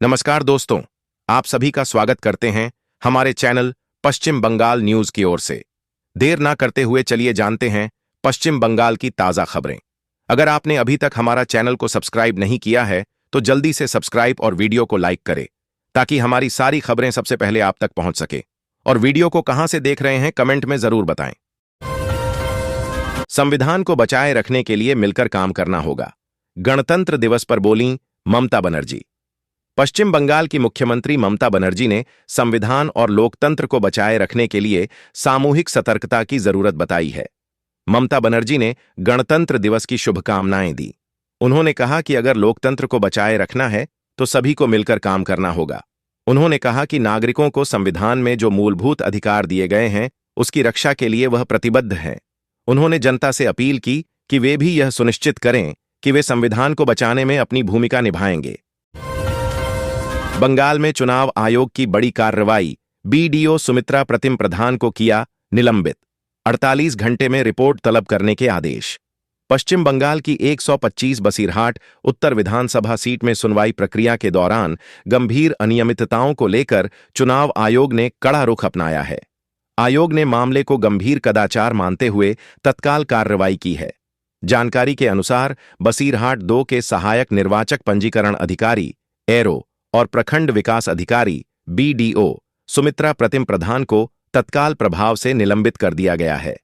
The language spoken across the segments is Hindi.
नमस्कार दोस्तों, आप सभी का स्वागत करते हैं हमारे चैनल पश्चिम बंगाल न्यूज की ओर से। देर ना करते हुए चलिए जानते हैं पश्चिम बंगाल की ताजा खबरें। अगर आपने अभी तक हमारा चैनल को सब्सक्राइब नहीं किया है तो जल्दी से सब्सक्राइब और वीडियो को लाइक करें ताकि हमारी सारी खबरें सबसे पहले आप तक पहुंच सके। और वीडियो को कहां से देख रहे हैं कमेंट में जरूर बताएं। संविधान को बचाए रखने के लिए मिलकर काम करना होगा, गणतंत्र दिवस पर बोलीं ममता बनर्जी। पश्चिम बंगाल की मुख्यमंत्री ममता बनर्जी ने संविधान और लोकतंत्र को बचाए रखने के लिए सामूहिक सतर्कता की जरूरत बताई है। ममता बनर्जी ने गणतंत्र दिवस की शुभकामनाएं दी। उन्होंने कहा कि अगर लोकतंत्र को बचाए रखना है तो सभी को मिलकर काम करना होगा। उन्होंने कहा कि नागरिकों को संविधान में जो मूलभूत अधिकार दिए गए हैं उसकी रक्षा के लिए वह प्रतिबद्ध है। उन्होंने जनता से अपील की कि वे भी यह सुनिश्चित करें कि वे संविधान को बचाने में अपनी भूमिका निभाएंगे। बंगाल में चुनाव आयोग की बड़ी कार्रवाई, बीडीओ सुमित्रा प्रतिम प्रधान को किया निलंबित, 48 घंटे में रिपोर्ट तलब करने के आदेश। पश्चिम बंगाल की 125 बसीरहाट उत्तर विधानसभा सीट में सुनवाई प्रक्रिया के दौरान गंभीर अनियमितताओं को लेकर चुनाव आयोग ने कड़ा रुख अपनाया है। आयोग ने मामले को गंभीर कदाचार मानते हुए तत्काल कार्रवाई की है। जानकारी के अनुसार बसीरहाट 2 के सहायक निर्वाचक पंजीकरण अधिकारी एरो और प्रखंड विकास अधिकारी बीडीओ सुमित्रा प्रतिम प्रधान को तत्काल प्रभाव से निलंबित कर दिया गया है।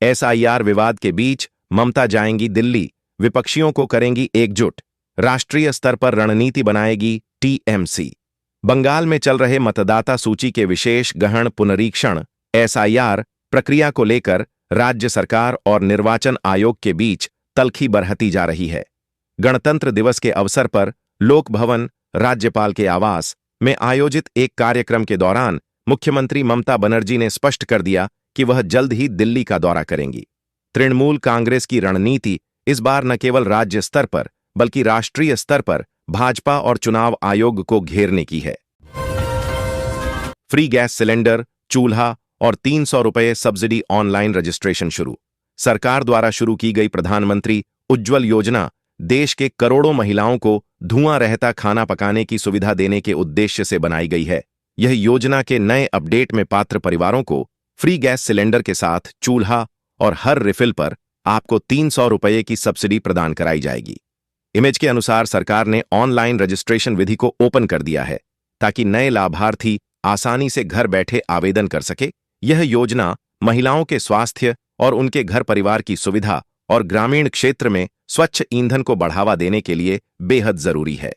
एसआईआर विवाद के बीच ममता जाएंगी दिल्ली, विपक्षियों को करेंगी एकजुट, राष्ट्रीय स्तर पर रणनीति बनाएगी टीएमसी। बंगाल में चल रहे मतदाता सूची के विशेष गहन पुनरीक्षण एसआईआर प्रक्रिया को लेकर राज्य सरकार और निर्वाचन आयोग के बीच तल्खी बढ़ती जा रही है। गणतंत्र दिवस के अवसर पर लोक भवन, राज्यपाल के आवास में आयोजित एक कार्यक्रम के दौरान मुख्यमंत्री ममता बनर्जी ने स्पष्ट कर दिया कि वह जल्द ही दिल्ली का दौरा करेंगी। तृणमूल कांग्रेस की रणनीति इस बार न केवल राज्य स्तर पर बल्कि राष्ट्रीय स्तर पर भाजपा और चुनाव आयोग को घेरने की है। फ्री गैस सिलेंडर, चूल्हा और 300 रुपये सब्सिडी ऑनलाइन रजिस्ट्रेशन शुरू। सरकार द्वारा शुरू की गई प्रधानमंत्री उज्ज्वल योजना देश के करोड़ों महिलाओं को धुआं रहता खाना पकाने की सुविधा देने के उद्देश्य से बनाई गई है। यह योजना के नए अपडेट में पात्र परिवारों को फ्री गैस सिलेंडर के साथ चूल्हा और हर रिफिल पर आपको 300 रुपये की सब्सिडी प्रदान कराई जाएगी। इमेज के अनुसार सरकार ने ऑनलाइन रजिस्ट्रेशन विधि को ओपन कर दिया है ताकि नए लाभार्थी आसानी से घर बैठे आवेदन कर सके। यह योजना महिलाओं के स्वास्थ्य और उनके घर परिवार की सुविधा और ग्रामीण क्षेत्र में स्वच्छ ईंधन को बढ़ावा देने के लिए बेहद जरूरी है।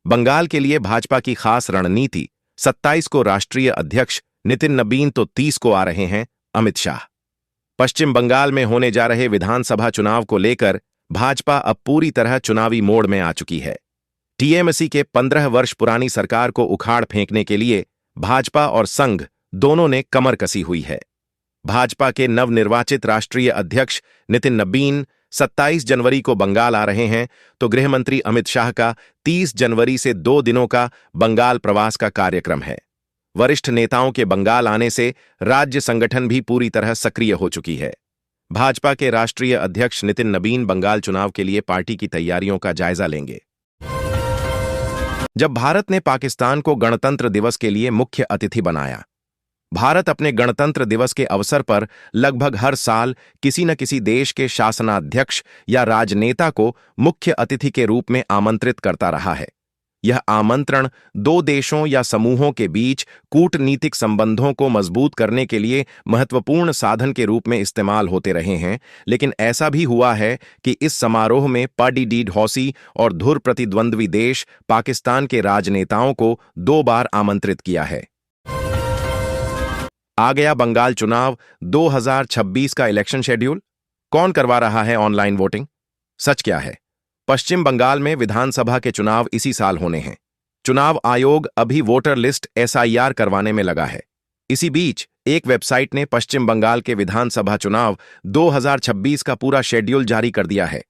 बंगाल के लिए भाजपा की खास रणनीति, 27 को राष्ट्रीय अध्यक्ष नितिन नबीन तो 30 को आ रहे हैं अमित शाह। पश्चिम बंगाल में होने जा रहे विधानसभा चुनाव को लेकर भाजपा अब पूरी तरह चुनावी मोड में आ चुकी है। टीएमसी के 15 वर्ष पुरानी सरकार को उखाड़ फेंकने के लिए भाजपा और संघ दोनों ने कमर कसी हुई है। भाजपा के नवनिर्वाचित राष्ट्रीय अध्यक्ष नितिन नबीन 27 जनवरी को बंगाल आ रहे हैं तो गृहमंत्री अमित शाह का 30 जनवरी से 2 दिनों का बंगाल प्रवास का कार्यक्रम है। वरिष्ठ नेताओं के बंगाल आने से राज्य संगठन भी पूरी तरह सक्रिय हो चुकी है। भाजपा के राष्ट्रीय अध्यक्ष नितिन नबीन बंगाल चुनाव के लिए पार्टी की तैयारियों का जायजा लेंगे। जब भारत ने पाकिस्तान को गणतंत्र दिवस के लिए मुख्य अतिथि बनाया। भारत अपने गणतंत्र दिवस के अवसर पर लगभग हर साल किसी न किसी देश के शासनाध्यक्ष या राजनेता को मुख्य अतिथि के रूप में आमंत्रित करता रहा है। यह आमंत्रण 2 देशों या समूहों के बीच कूटनीतिक संबंधों को मजबूत करने के लिए महत्वपूर्ण साधन के रूप में इस्तेमाल होते रहे हैं, लेकिन ऐसा भी हुआ है कि इस समारोह में पीडीडीडीहौसी और धुर प्रतिद्वंद्वी देश पाकिस्तान के राजनेताओं को 2 बार आमंत्रित किया है। आ गया बंगाल चुनाव 2026 का इलेक्शन शेड्यूल। कौन करवा रहा है ऑनलाइन वोटिंग? सच क्या है? पश्चिम बंगाल में विधानसभा के चुनाव इसी साल होने हैं। चुनाव आयोग अभी वोटर लिस्ट एसआईआर करवाने में लगा है। इसी बीच एक वेबसाइट ने पश्चिम बंगाल के विधानसभा चुनाव 2026 का पूरा शेड्यूल जारी कर दिया है।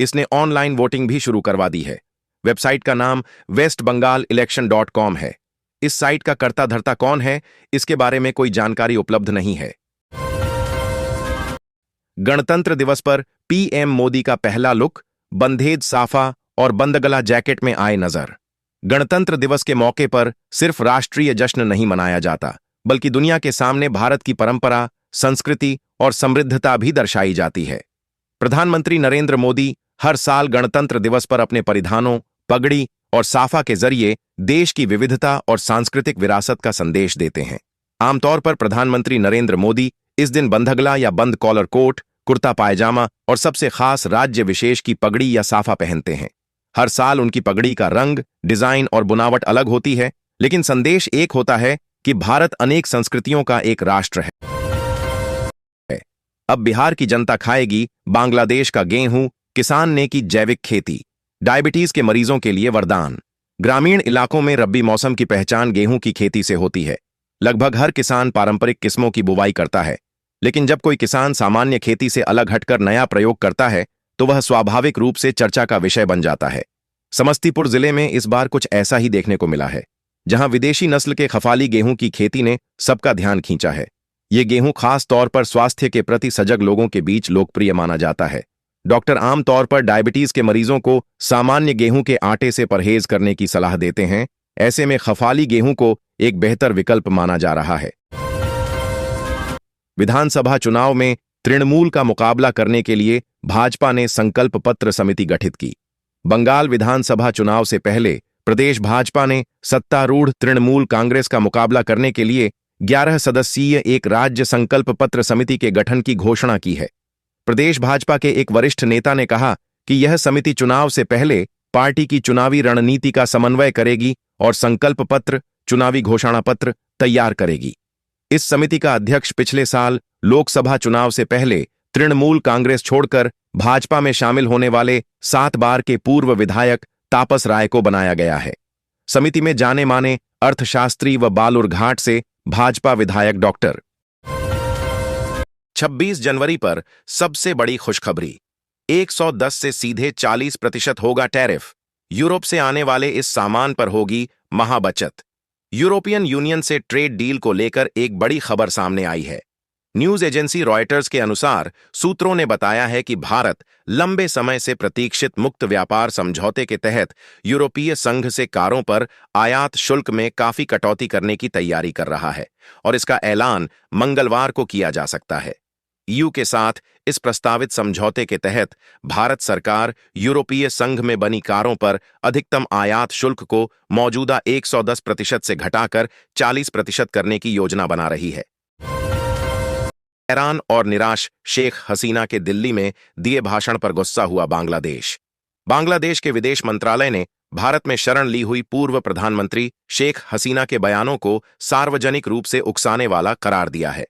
इसने ऑनलाइन वोटिंग भी शुरू करवा दी है। वेबसाइट का नाम westbengalelection.com है। इस साइट का कर्ता धर्ता कौन है, इसके बारे में कोई जानकारी उपलब्ध नहीं है। गणतंत्र दिवस पर पीएम मोदी का पहला लुक, बंधेज साफा और बंदगला जैकेट में आए नजर। गणतंत्र दिवस के मौके पर सिर्फ राष्ट्रीय जश्न नहीं मनाया जाता, बल्कि दुनिया के सामने भारत की परंपरा, संस्कृति और समृद्धता भी दर्शाई जाती है। प्रधानमंत्री नरेंद्र मोदी हर साल गणतंत्र दिवस पर अपने परिधानों, पगड़ी और साफा के जरिए देश की विविधता और सांस्कृतिक विरासत का संदेश देते हैं। आमतौर पर प्रधानमंत्री नरेंद्र मोदी इस दिन बंधगला या बंद कॉलर कोट, कुर्ता पायजामा और सबसे खास राज्य विशेष की पगड़ी या साफा पहनते हैं। हर साल उनकी पगड़ी का रंग, डिजाइन और बुनावट अलग होती है, लेकिन संदेश एक होता है कि भारत अनेक संस्कृतियों का एक राष्ट्र है। अब बिहार की जनता खाएगी बांग्लादेश का गेहूं, किसान ने की जैविक खेती। डायबिटीज के मरीजों के लिए वरदान। ग्रामीण इलाकों में रब्बी मौसम की पहचान गेहूं की खेती से होती है। लगभग हर किसान पारंपरिक किस्मों की बुवाई करता है, लेकिन जब कोई किसान सामान्य खेती से अलग हटकर नया प्रयोग करता है तो वह स्वाभाविक रूप से चर्चा का विषय बन जाता है। समस्तीपुर जिले में इस बार कुछ ऐसा ही देखने को मिला है, जहां विदेशी नस्ल के खफाली गेहूं की खेती ने सबका ध्यान खींचा है। ये गेहूं खास तौर पर स्वास्थ्य के प्रति सजग लोगों के बीच लोकप्रिय माना जाता है। डॉक्टर आमतौर पर डायबिटीज के मरीजों को सामान्य गेहूं के आटे से परहेज करने की सलाह देते हैं। ऐसे में खफाली गेहूं को एक बेहतर विकल्प माना जा रहा है। विधानसभा चुनाव में तृणमूल का मुकाबला करने के लिए भाजपा ने संकल्प पत्र समिति गठित की। बंगाल विधानसभा चुनाव से पहले प्रदेश भाजपा ने सत्तारूढ़ तृणमूल कांग्रेस का मुकाबला करने के लिए 11 सदस्यीय एक राज्य संकल्प पत्र समिति के गठन की घोषणा की है। प्रदेश भाजपा के एक वरिष्ठ नेता ने कहा कि यह समिति चुनाव से पहले पार्टी की चुनावी रणनीति का समन्वय करेगी और संकल्प पत्र, चुनावी घोषणा पत्र तैयार करेगी। इस समिति का अध्यक्ष पिछले साल लोकसभा चुनाव से पहले तृणमूल कांग्रेस छोड़कर भाजपा में शामिल होने वाले 7 बार के पूर्व विधायक तापस राय को बनाया गया है। समिति में जाने माने अर्थशास्त्री व बालूरघाट से भाजपा विधायक डॉक्टर 26 जनवरी पर सबसे बड़ी खुशखबरी, 110 से सीधे 40% होगा टैरिफ। यूरोप से आने वाले इस सामान पर होगी महाबचत। यूरोपियन यूनियन से ट्रेड डील को लेकर एक बड़ी खबर सामने आई है। न्यूज एजेंसी रॉयटर्स के अनुसार सूत्रों ने बताया है कि भारत लंबे समय से प्रतीक्षित मुक्त व्यापार समझौते के तहत यूरोपीय संघ से कारों पर आयात शुल्क में काफी कटौती करने की तैयारी कर रहा है और इसका ऐलान मंगलवार को किया जा सकता है। ईयू के साथ इस प्रस्तावित समझौते के तहत भारत सरकार यूरोपीय संघ में बनी कारों पर अधिकतम आयात शुल्क को मौजूदा 110% से घटाकर 40% करने की योजना बना रही है। हैरान और निराश शेख हसीना के दिल्ली में दिए भाषण पर गुस्सा हुआ बांग्लादेश। बांग्लादेश के विदेश मंत्रालय ने भारत में शरण ली हुई पूर्व प्रधानमंत्री शेख हसीना के बयानों को सार्वजनिक रूप से उकसाने वाला करार दिया है।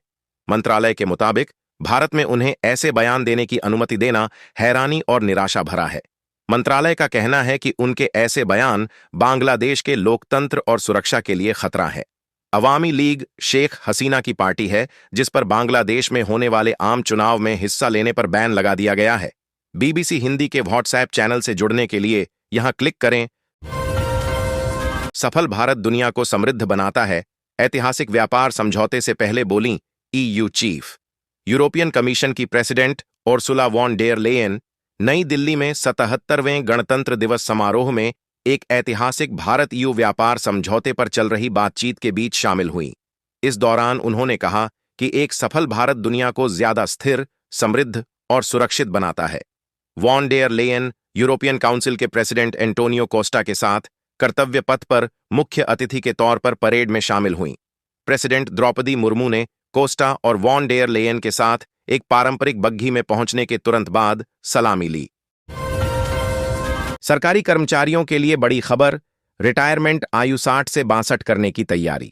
मंत्रालय के मुताबिक भारत में उन्हें ऐसे बयान देने की अनुमति देना हैरानी और निराशा भरा है। मंत्रालय का कहना है कि उनके ऐसे बयान बांग्लादेश के लोकतंत्र और सुरक्षा के लिए खतरा है। अवामी लीग शेख हसीना की पार्टी है, जिस पर बांग्लादेश में होने वाले आम चुनाव में हिस्सा लेने पर बैन लगा दिया गया है। बीबीसी हिंदी के व्हाट्सएप चैनल से जुड़ने के लिए यहां क्लिक करें। सफल भारत दुनिया को समृद्ध बनाता है, ऐतिहासिक व्यापार समझौते से पहले बोलीं ईयू चीफ। यूरोपियन कमीशन की president Ursula von der Leyen New Delhi में 77वें गणतंत्र दिवस समारोह में एक ऐतिहासिक भारत ईयू व्यापार समझौते पर चल रही बातचीत के बीच शामिल हुईं। इस दौरान उन्होंने कहा कि एक सफल भारत दुनिया को ज्यादा स्थिर, समृद्ध और सुरक्षित बनाता है। Von der Leyen European council के प्रेसिडेंट एंटोनियो कोस्टा के साथ कर्तव्य पथ पर मुख्य अतिथि के तौर पर परेड में शामिल हुईं। प्रेसिडेंट द्रौपदी मुर्मू ने कोस्टा और वॉन डेर लेयन के साथ एक पारंपरिक बग्घी में पहुंचने के तुरंत बाद सलामी ली। सरकारी कर्मचारियों के लिए बड़ी खबर, रिटायरमेंट आयु 60 से 62 करने की तैयारी।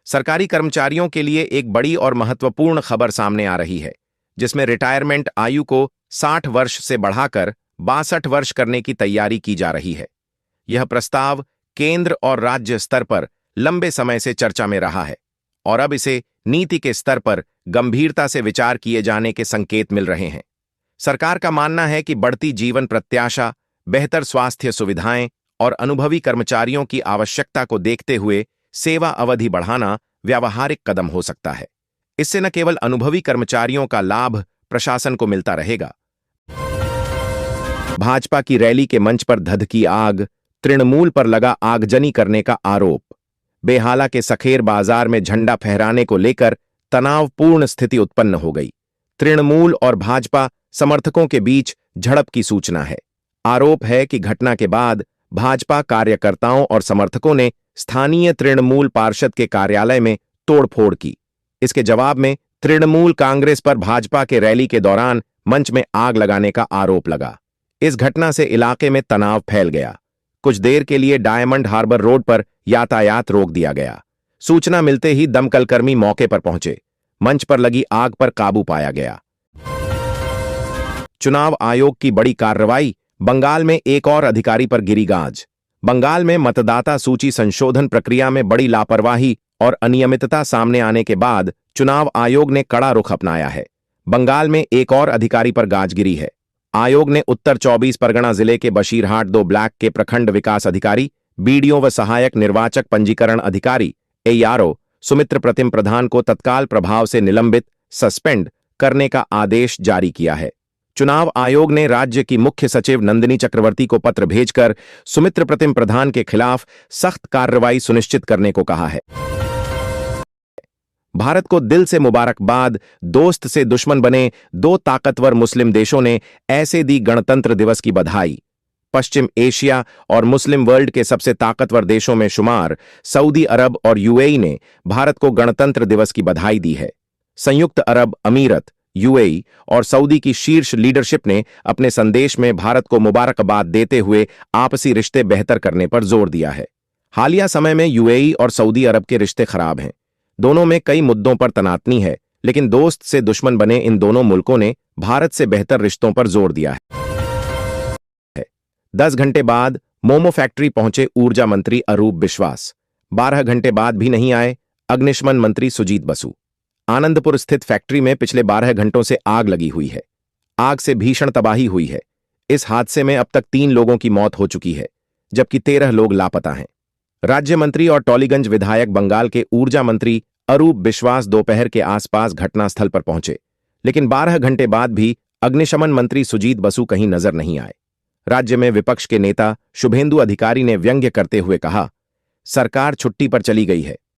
सरकारी कर्मचारियों के लिए एक बड़ी और महत्वपूर्ण खबर सामने आ रही है, जिसमें रिटायरमेंट आयु को 60 वर्ष से बढ़ाकर 62 वर्ष करने की तैयारी की जा रही है। यह प्रस्ताव केंद्र और राज्य स्तर पर लंबे समय से चर्चा में रहा है और अब इसे नीति के स्तर पर गंभीरता से विचार किए जाने के संकेत मिल रहे हैं। सरकार का मानना है कि बढ़ती जीवन प्रत्याशा, बेहतर स्वास्थ्य सुविधाएं और अनुभवी कर्मचारियों की आवश्यकता को देखते हुए सेवा अवधि बढ़ाना व्यावहारिक कदम हो सकता है। इससे न केवल अनुभवी कर्मचारियों का लाभ प्रशासन को मिलता रहेगा, भाजपा की रैली के मंच पर धधकी आग, तृणमूल पर लगा आगजनी करने का आरोप। बेहाला के सखेर बाजार में झंडा फहराने को लेकर तनावपूर्ण स्थिति उत्पन्न हो गई। तृणमूल और भाजपा समर्थकों के बीच झड़प की सूचना है। आरोप है कि घटना के बाद भाजपा कार्यकर्ताओं और समर्थकों ने स्थानीय तृणमूल पार्षद के कार्यालय में तोड़फोड़ की। इसके जवाब में तृणमूल कांग्रेस पर भाजपा के रैली के दौरान मंच में आग लगाने का आरोप लगा। इस घटना से इलाके में तनाव फैल गया। कुछ देर के लिए डायमंड हार्बर रोड पर यातायात रोक दिया गया। सूचना मिलते ही दमकलकर्मी मौके पर पहुंचे। मंच पर लगी आग पर काबू पाया गया। चुनाव आयोग की बड़ी कार्रवाई, बंगाल में एक और अधिकारी पर गिरी गाज। बंगाल में मतदाता सूची संशोधन प्रक्रिया में बड़ी लापरवाही और अनियमितता सामने आने के बाद चुनाव आयोग ने कड़ा रुख अपनाया है। बंगाल में एक और अधिकारी पर गाज गिरी है। आयोग ने उत्तर 24 परगना जिले के बशीरहाट 2 ब्लॉक के प्रखंड विकास अधिकारी, बीडीओ व सहायक निर्वाचक पंजीकरण अधिकारी एआरओ सुमित्र प्रतिम प्रधान को तत्काल प्रभाव से निलंबित सस्पेंड करने का आदेश जारी किया है। चुनाव आयोग ने राज्य की मुख्य सचिव नंदिनी चक्रवर्ती को पत्र भेजकर सुमित्र प्रतिम प्रधान के खिलाफ सख्त कार्रवाई सुनिश्चित करने को कहा है। भारत को दिल से मुबारकबाद, दोस्त से दुश्मन बने 2 ताकतवर मुस्लिम देशों ने ऐसे दी गणतंत्र दिवस की बधाई। पश्चिम एशिया और मुस्लिम वर्ल्ड के सबसे ताकतवर देशों में शुमार सऊदी अरब और यूएई ने भारत को गणतंत्र दिवस की बधाई दी है। संयुक्त अरब अमीरत, यूएई और सऊदी की शीर्ष लीडरशिप ने अपने संदेश में भारत को मुबारकबाद देते हुए आपसी रिश्ते बेहतर करने पर जोर दिया है। हालिया समय में यूएई और सऊदी अरब के रिश्ते खराब हैं। दोनों में कई मुद्दों पर तनातनी है, लेकिन दोस्त से दुश्मन बने इन दोनों मुल्कों ने भारत से बेहतर रिश्तों पर जोर दिया है। 10 घंटे बाद मोमो फैक्ट्री पहुंचे ऊर्जा मंत्री अरूप बिश्वास। 12 घंटे बाद भी नहीं आए अग्निशमन मंत्री सुजीत बसु। आनंदपुर स्थित फैक्ट्री में पिछले 12 घंटों से आग लगी हुई है। आग से भीषण तबाही हुई है। इस हादसे में अब तक 3 लोगों की मौत हो चुकी है, जबकि 13 लोग लापता हैं। राज्य मंत्री और टॉलीगंज विधायक बंगाल के ऊर्जा मंत्री अरूप बिश्वास दोपहर के आसपास घटनास्थल पर पहुंचे, लेकिन 12 घंटे बाद भी अग्निशमन मंत्री सुजीत बसु कहीं नजर नहीं आए। राज्य में विपक्ष के नेता शुभेंदु अधिकारी ने व्यंग्य करते हुए कहा, सरकार छुट्टी पर चली गई है।